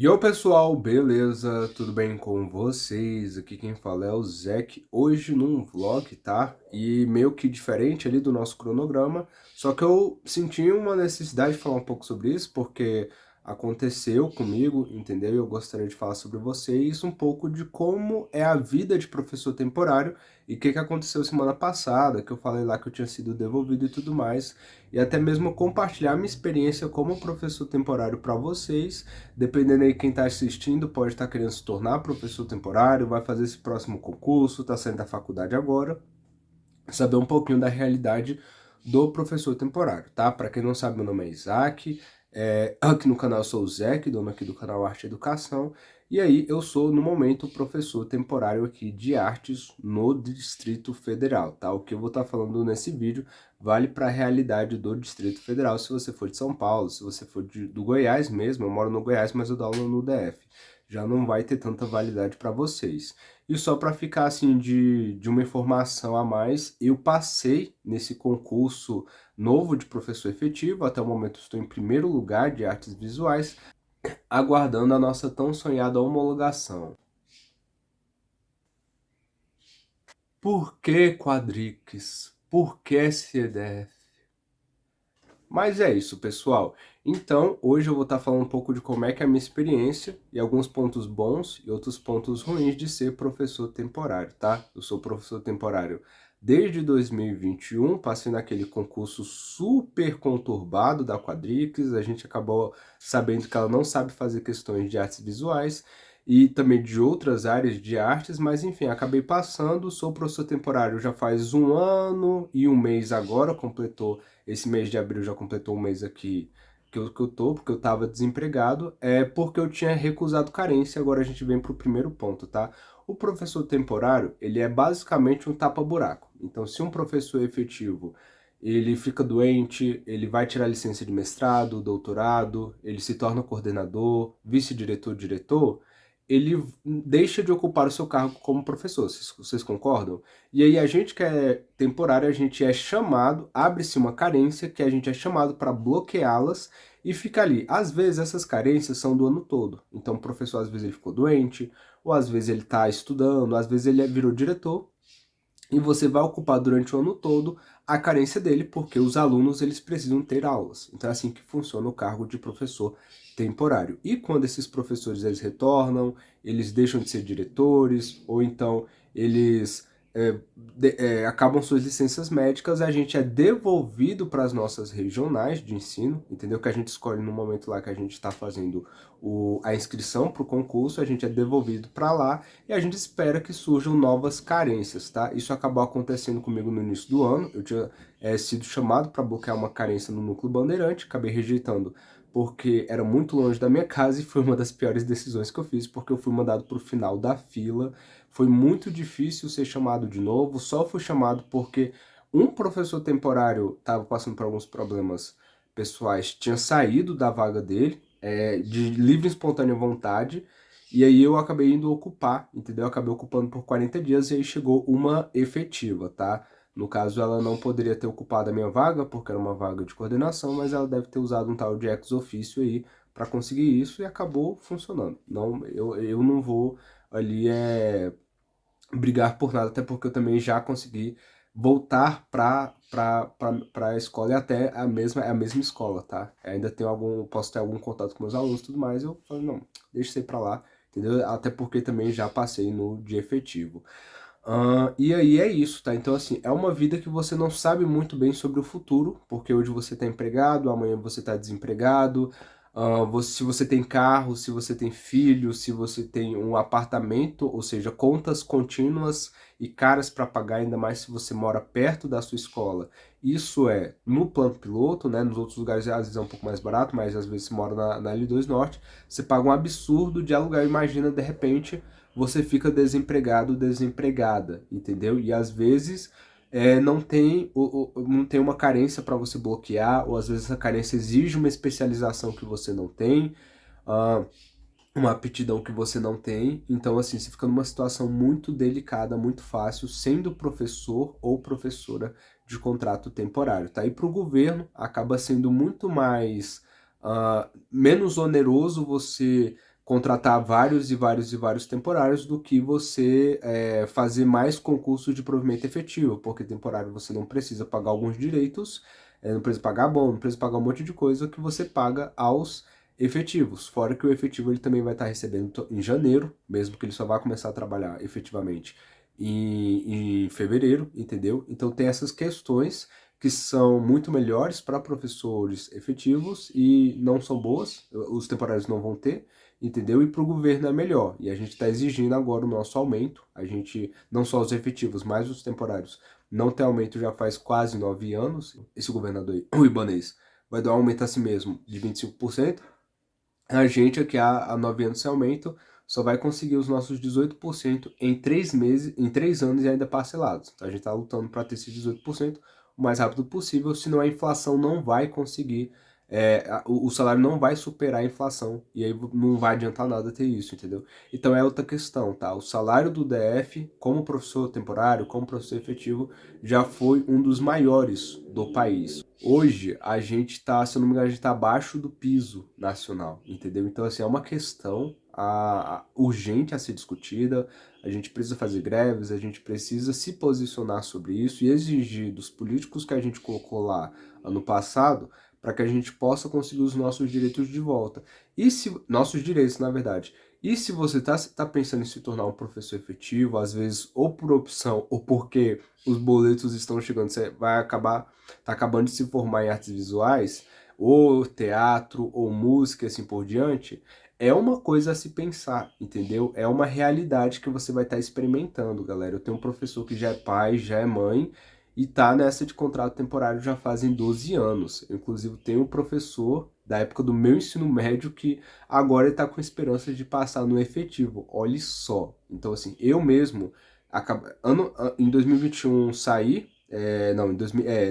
E ô pessoal, beleza? Tudo bem com vocês? Aqui quem fala é o Zek, hoje num vlog, tá? E meio que diferente ali do nosso cronograma, só que eu senti uma necessidade de falar um pouco sobre isso, porque aconteceu comigo, entendeu? E eu gostaria de falar sobre vocês um pouco de como é a vida de professor temporário e o que aconteceu semana passada, que eu falei lá que eu tinha sido devolvido e tudo mais, e até mesmo compartilhar minha experiência como professor temporário para vocês. Dependendo aí quem está assistindo, pode estar querendo se tornar professor temporário, vai fazer esse próximo concurso, está saindo da faculdade agora, saber um pouquinho da realidade do professor temporário, tá? Para quem não sabe, meu nome é Isaac, aqui no canal eu sou o Zé, dono aqui do canal Arte e Educação, e aí eu sou, no momento, professor temporário aqui de artes no Distrito Federal, tá? O que eu vou estar falando nesse vídeo vale para a realidade do Distrito Federal, se você for de São Paulo, se você for do Goiás mesmo, eu moro no Goiás, mas eu dou aula no DF, já não vai ter tanta validade para vocês. E só para ficar assim de uma informação a mais, eu passei nesse concurso novo de professor efetivo, até o momento estou em primeiro lugar de artes visuais, aguardando a nossa tão sonhada homologação. Por que Quadrix? Por que CDF? Mas é isso, pessoal. Então, hoje eu vou estar falando um pouco de como é que é a minha experiência e alguns pontos bons e outros pontos ruins de ser professor temporário, tá? Eu sou professor temporário desde 2021, passei naquele concurso super conturbado da Quadrix, a gente acabou sabendo que ela não sabe fazer questões de artes visuais e também de outras áreas de artes, mas enfim, acabei passando, sou professor temporário já faz 1 ano e 1 mês agora, completou esse mês de abril já completou um mês aqui que eu tô, porque eu tava desempregado, é porque eu tinha recusado carência. Agora a gente vem pro primeiro ponto, tá? O professor temporário, ele é basicamente um tapa-buraco. Então, se um professor efetivo, ele fica doente, ele vai tirar licença de mestrado, doutorado, ele se torna coordenador, vice-diretor, diretor, ele deixa de ocupar o seu cargo como professor. Vocês concordam? E aí a gente que é temporário, a gente é chamado, abre-se uma carência que a gente é chamado para bloqueá-las e fica ali. Às vezes essas carências são do ano todo. Então o professor às vezes ele ficou doente, ou às vezes ele está estudando, às vezes ele virou diretor, e você vai ocupar durante o ano todo a carência dele, porque os alunos eles precisam ter aulas. Então é assim que funciona o cargo de professor temporário. E quando esses professores eles retornam, eles deixam de ser diretores, ou então eles acabam suas licenças médicas, a gente é devolvido para as nossas regionais de ensino, entendeu? Que a gente escolhe no momento lá que a gente está fazendo a inscrição para o concurso, a gente é devolvido para lá e a gente espera que surjam novas carências, tá? Isso acabou acontecendo comigo no início do ano, eu tinha sido chamado para bloquear uma carência no Núcleo Bandeirante, acabei rejeitando porque era muito longe da minha casa e foi uma das piores decisões que eu fiz, porque eu fui mandado para o final da fila, foi muito difícil ser chamado de novo, só fui chamado porque um professor temporário estava passando por alguns problemas pessoais, tinha saído da vaga dele, de livre e espontânea vontade, e aí eu acabei indo ocupar, entendeu? Eu acabei ocupando por 40 dias e aí chegou uma efetiva, tá? No caso, ela não poderia ter ocupado a minha vaga, porque era uma vaga de coordenação, mas ela deve ter usado um tal de ex officio aí para conseguir isso e acabou funcionando. Não, eu não vou ali brigar por nada, até porque eu também já consegui voltar para a escola e até a mesma escola, tá? Ainda tenho posso ter algum contato com meus alunos e tudo mais, eu falo, não, deixa isso aí para lá, entendeu? Até porque também já passei no de efetivo. E aí é isso, tá? Então, assim, é uma vida que você não sabe muito bem sobre o futuro, porque hoje você está empregado, amanhã você está desempregado. Se você tem carro, se você tem filho, se você tem um apartamento, ou seja, contas contínuas e caras para pagar, ainda mais se você mora perto da sua escola. Isso é no plano piloto, né? Nos outros lugares às vezes é um pouco mais barato, mas às vezes você mora na L2 Norte, você paga um absurdo de aluguel. Imagina, de repente você fica desempregado, desempregada, entendeu? E às vezes não tem uma carência para você bloquear, ou às vezes essa carência exige uma especialização que você não tem, uh, uma aptidão que você não tem. Então, assim, você fica numa situação muito delicada, muito fácil, sendo professor ou professora de contrato temporário, tá? E para o governo acaba sendo muito mais menos oneroso você contratar vários e vários e vários temporários do que você fazer mais concursos de provimento efetivo, porque temporário você não precisa pagar alguns direitos, não precisa pagar bom, não precisa pagar um monte de coisa que você paga aos efetivos. Fora que o efetivo ele também vai estar recebendo em janeiro, mesmo que ele só vá começar a trabalhar efetivamente em fevereiro, entendeu? Então tem essas questões que são muito melhores para professores efetivos e não são boas, os temporários não vão ter, entendeu? E para o governo é melhor. E a gente está exigindo agora o nosso aumento. A gente, não só os efetivos, mas os temporários, não tem aumento já faz quase 9 anos. Esse governador aí, o Ibanez, vai dar um aumento a si mesmo de 25%. A gente aqui há 9 anos sem aumento só vai conseguir os nossos 18% em 3 meses, em 3 anos e ainda parcelados. Então a gente está lutando para ter esses 18% o mais rápido possível, senão a inflação não vai conseguir, o salário não vai superar a inflação e aí não vai adiantar nada ter isso, entendeu? Então é outra questão, tá? O salário do DF, como professor temporário, como professor efetivo, já foi um dos maiores do país. Hoje, a gente está, se eu não me engano, a gente está abaixo do piso nacional, entendeu? Então, assim, é uma questão urgente a ser discutida, a gente precisa fazer greves, a gente precisa se posicionar sobre isso e exigir dos políticos que a gente colocou lá ano passado para que a gente possa conseguir os nossos direitos de volta. E se nossos direitos, na verdade. E se você tá pensando em se tornar um professor efetivo, às vezes ou por opção ou porque os boletos estão chegando, você vai acabar tá acabando de se formar em artes visuais, ou teatro, ou música, assim por diante, é uma coisa a se pensar, entendeu? É uma realidade que você vai estar experimentando, galera. Eu tenho um professor que já é pai, já é mãe, e tá nessa de contrato temporário já fazem 12 anos. Eu, inclusive, tenho um professor da época do meu ensino médio que agora está com esperança de passar no efetivo. Olha só. Então, assim, eu mesmo, em 2021 saí, não, em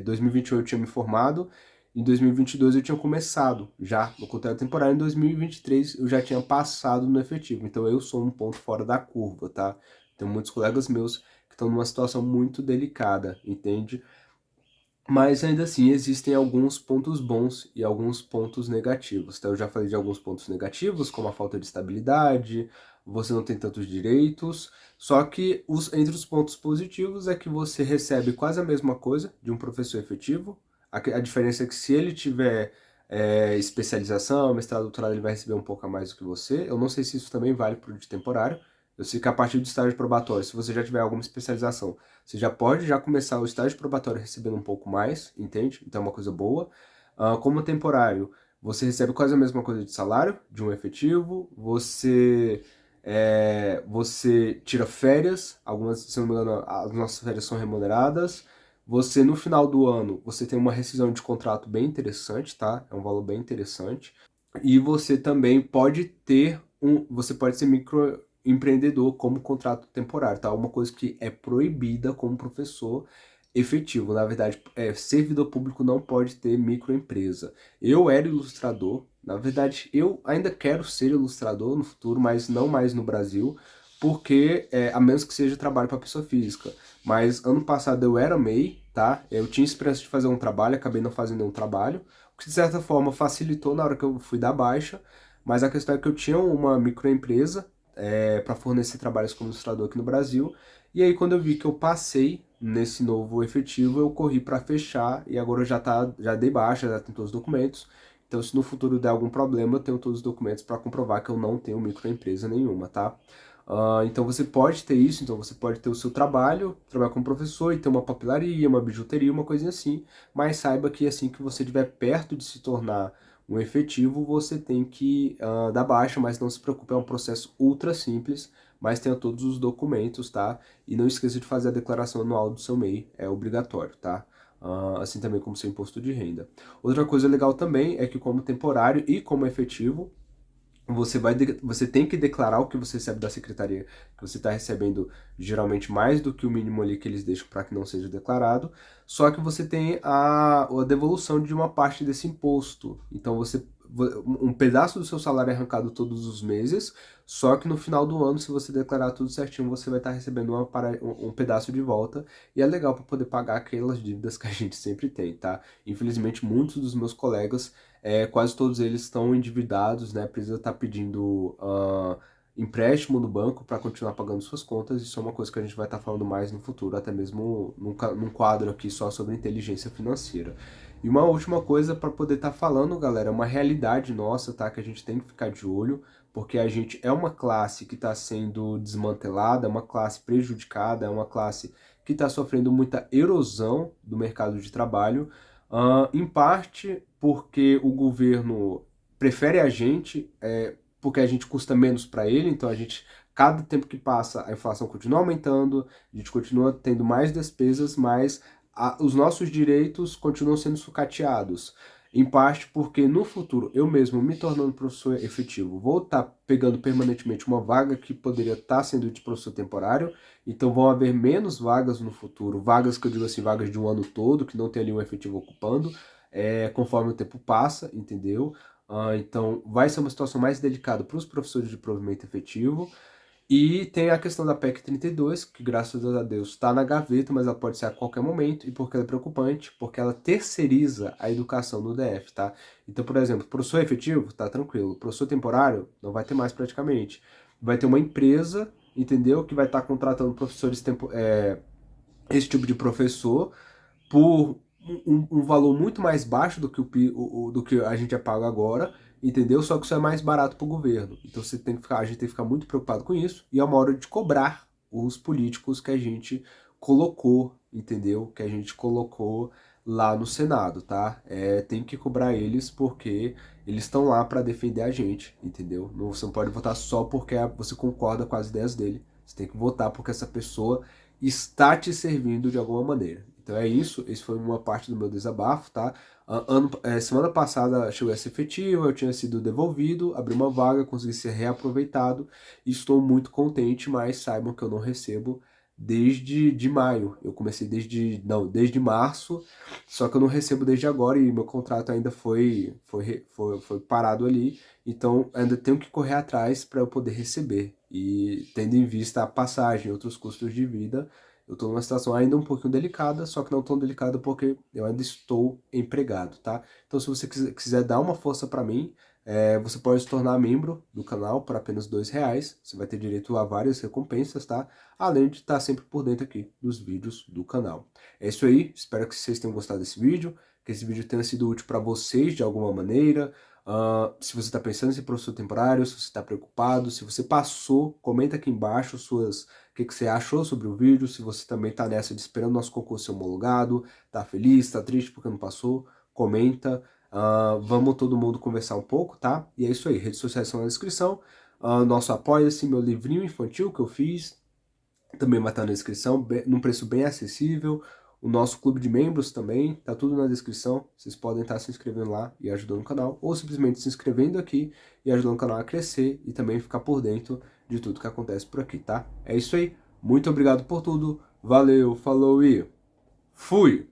2021 eu tinha me formado, em 2022 eu tinha começado já no contrato temporário, em 2023 eu já tinha passado no efetivo, então eu sou um ponto fora da curva, tá? Tem muitos colegas meus que estão numa situação muito delicada, entende? Mas ainda assim existem alguns pontos bons e alguns pontos negativos. Então eu já falei de alguns pontos negativos, como a falta de estabilidade, você não tem tantos direitos. Só que entre os pontos positivos é que você recebe quase a mesma coisa de um professor efetivo. A diferença é que se ele tiver especialização, mestrado, doutorado, ele vai receber um pouco a mais do que você. Eu não sei se isso também vale para o de temporário. Eu sei que a partir do estágio probatório, se você já tiver alguma especialização, você já pode já começar o estágio probatório recebendo um pouco mais, entende? Então é uma coisa boa. Como temporário, você recebe quase a mesma coisa de salário de um efetivo, você tira férias, algumas, se não me engano, as nossas férias são remuneradas. Você, no final do ano, você tem uma rescisão de contrato bem interessante, tá? É um valor bem interessante. E você também pode você pode ser microempreendedor como contrato temporário, tá? Uma coisa que é proibida como professor efetivo. Na verdade, servidor público não pode ter microempresa. Eu era ilustrador, na verdade, eu ainda quero ser ilustrador no futuro, mas não mais no Brasil, porque a menos que seja trabalho para pessoa física. Mas ano passado eu era MEI, tá? Eu tinha esperança de fazer um trabalho, acabei não fazendo nenhum trabalho, o que de certa forma facilitou na hora que eu fui dar baixa, mas a questão é que eu tinha uma microempresa para fornecer trabalhos como ilustrador aqui no Brasil, e aí quando eu vi que eu passei nesse novo efetivo, eu corri para fechar, e agora já dei baixa, já tenho todos os documentos, então se no futuro der algum problema, eu tenho todos os documentos para comprovar que eu não tenho microempresa nenhuma, tá? Então você pode ter isso, então você pode ter o seu trabalho, trabalhar como professor e ter uma papelaria, uma bijuteria, uma coisinha assim, mas saiba que assim que você estiver perto de se tornar um efetivo, você tem que dar baixa, mas não se preocupe, é um processo ultra simples, mas tenha todos os documentos, tá? E não esqueça de fazer a declaração anual do seu MEI, é obrigatório, tá? Assim também como seu imposto de renda. Outra coisa legal também é que como temporário e como efetivo, você tem que declarar o que você recebe da secretaria, que você está recebendo geralmente mais do que o mínimo ali que eles deixam para que não seja declarado, só que você tem a devolução de uma parte desse imposto. Então um pedaço do seu salário é arrancado todos os meses, só que no final do ano, se você declarar tudo certinho, você vai estar recebendo um pedaço de volta, e é legal para poder pagar aquelas dívidas que a gente sempre tem, tá? Infelizmente, muitos dos meus colegas quase todos eles estão endividados, né? Precisa estar pedindo empréstimo no banco para continuar pagando suas contas. Isso é uma coisa que a gente vai estar falando mais no futuro, até mesmo num quadro aqui só sobre inteligência financeira. E uma última coisa para poder estar falando, galera, é uma realidade nossa, tá? Que a gente tem que ficar de olho, porque a gente é uma classe que está sendo desmantelada, é uma classe prejudicada, é uma classe que está sofrendo muita erosão do mercado de trabalho, em parte porque o governo prefere a gente, porque a gente custa menos para ele, então a gente, cada tempo que passa, a inflação continua aumentando, a gente continua tendo mais despesas, mas os nossos direitos continuam sendo sucateados. Em parte porque no futuro, eu mesmo me tornando professor efetivo, vou estar pegando permanentemente uma vaga que poderia estar sendo de professor temporário, então vão haver menos vagas no futuro, vagas que eu digo assim, vagas de um ano todo, que não tem ali um efetivo ocupando, conforme o tempo passa, entendeu? Então vai ser uma situação mais delicada para os professores de provimento efetivo. E tem a questão da PEC 32, que graças a Deus está na gaveta, mas ela pode ser a qualquer momento. E por que ela é preocupante? Porque ela terceiriza a educação no DF, tá? Então, por exemplo, professor efetivo, tá tranquilo. Professor temporário, não vai ter mais praticamente. Vai ter uma empresa, entendeu? Que vai estar contratando professores, esse tipo de professor, por um valor muito mais baixo do que, do que a gente é pago agora, entendeu? Só que isso é mais barato para o governo. Então a gente tem que ficar muito preocupado com isso, e é uma hora de cobrar os políticos que a gente colocou, entendeu? Que a gente colocou lá no Senado, tá? Tem que cobrar eles porque eles estão lá para defender a gente, entendeu? Não, você não pode votar só porque você concorda com as ideias dele. Você tem que votar porque essa pessoa está te servindo de alguma maneira. Então é isso, esse foi uma parte do meu desabafo, tá? Semana passada chegou essa efetiva, eu tinha sido devolvido, abri uma vaga, consegui ser reaproveitado e estou muito contente, mas saibam que eu não recebo desde maio. Eu comecei desde março, só que eu não recebo desde agora e meu contrato ainda foi parado ali, então ainda tenho que correr atrás para eu poder receber. E tendo em vista a passagem e outros custos de vida, eu estou numa situação ainda um pouquinho delicada, só que não tão delicada porque eu ainda estou empregado, tá? Então, se você quiser dar uma força para mim, você pode se tornar membro do canal por apenas R$ 2. Você vai ter direito a várias recompensas, tá? Além de estar sempre por dentro aqui dos vídeos do canal. É isso aí, espero que vocês tenham gostado desse vídeo, que esse vídeo tenha sido útil para vocês de alguma maneira. Se você está pensando em ser professor temporário, se você está preocupado, se você passou, comenta aqui embaixo o que você achou sobre o vídeo, se você também está nessa de esperando nosso concurso ser homologado, tá feliz, tá triste porque não passou, comenta. Vamos todo mundo conversar um pouco, tá? E é isso aí, redes sociais estão na descrição. Nosso Apoia-se, meu livrinho infantil que eu fiz, também vai estar na descrição, num preço bem acessível. O nosso clube de membros também, tá tudo na descrição. Vocês podem estar se inscrevendo lá e ajudando o canal, ou simplesmente se inscrevendo aqui e ajudando o canal a crescer e também ficar por dentro de tudo que acontece por aqui, tá? É isso aí. Muito obrigado por tudo. Valeu, falou e fui!